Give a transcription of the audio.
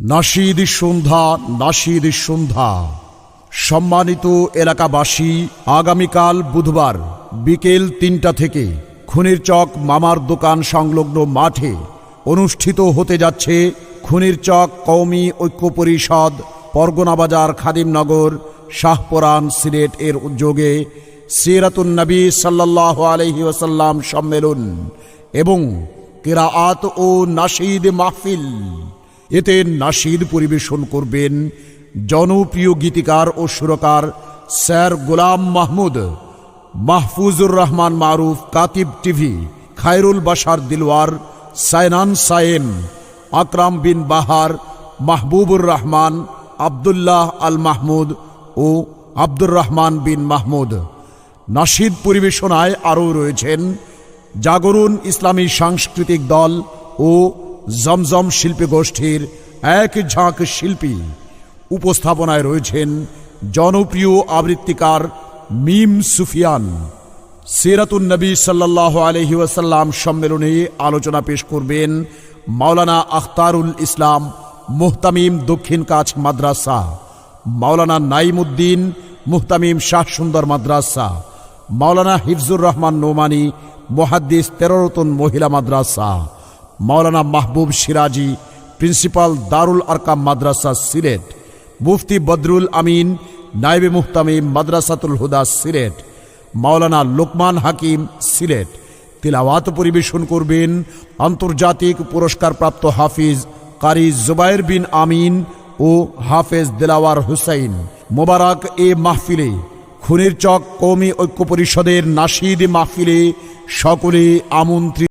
নাশিদ সন্ধ্যা, নাশিদ সন্ধ্যা। সম্মানিত এলাকাবাসী, আগামীকাল বুধবার বিকেল ৩টা থেকে খুনির চক মামার দোকান সংলগ্ন মাঠে অনুষ্ঠিত হতে যাচ্ছে খুনির চক কওমি ঐক্য পরিষদ, পরগনা বাজার, খাদিমনগর, শাহপরান, সিলেট এর উদ্যোগে সিরাতুন নবী সাল্লাল্লাহু আলাইহি ওয়াসাল্লাম সম্মেলন এবং কিরাআত ও নাশিদ মাহফিল। এতে নাশিদ পরিবেশন করবেন জনপ্রিয় গীতিকার ও সুরকার স্যার গোলাম মাহমুদ, মাহফুজুর রহমান মারুফ, কাতিব টিভি, খায়রুল বাশার দিলওয়ার, সায়নান সায়েম, আকরাম বিন বাহার, মাহবুবুর রহমান, আব্দুল্লাহ আল মাহমুদ ও আব্দুর রহমান বিন মাহমুদ। নাশিদ পরিবেশনায় আরও রয়েছেন জাগরণ ইসলামী সাংস্কৃতিক দল ও জমজম শিল্পী গোষ্ঠীর এক ঝাঁক শিল্পী। উপস্থাপনায় রয়েছেন জনপ্রিয় আবৃত্তিকার মিম সুফিয়ান। সিরাতুন নবী সাল্লাল্লাহু আলাইহি ওয়াসাল্লাম সম্মেলনে আলোচনা পেশ করবেন মাওলানা আখতারুল ইসলাম, মুহতামিম দক্ষিণ কাছ মাদ্রাসা, মাওলানা নাইমুদ্দিন মুহতামিম শাহ সুন্দর মাদ্রাসা, মাওলানা হিফজুর রহমান নোমানি, মুহাদ্দিস তেরোরতন মহিলা মাদ্রাসা, মাওলানা মাহবুব সিরাজি, প্রিন্সিপাল দারুল আরকাম মাদ্রাসা সিলেট, মুফতি বদরুল আমিন, নায়েবে মুহতামিম মাদ্রাসাতুল হুদা সিলেট, মাওলানা লোকমান হাকিম সিলেট। তিলাওয়াত পরিবেশন করবেন আন্তর্জাতিক পুরস্কারপ্রাপ্ত হাফিজ কারি জুবায়ের বিন আমিন ও হাফেজ দিলাওয়ার হুসাইন। মোবারক এ মাহফিলে, খুনির চক কওমি ঐক্য পরিষদের নাশিদ মাহফিলে সকলে আমন্ত্রিত।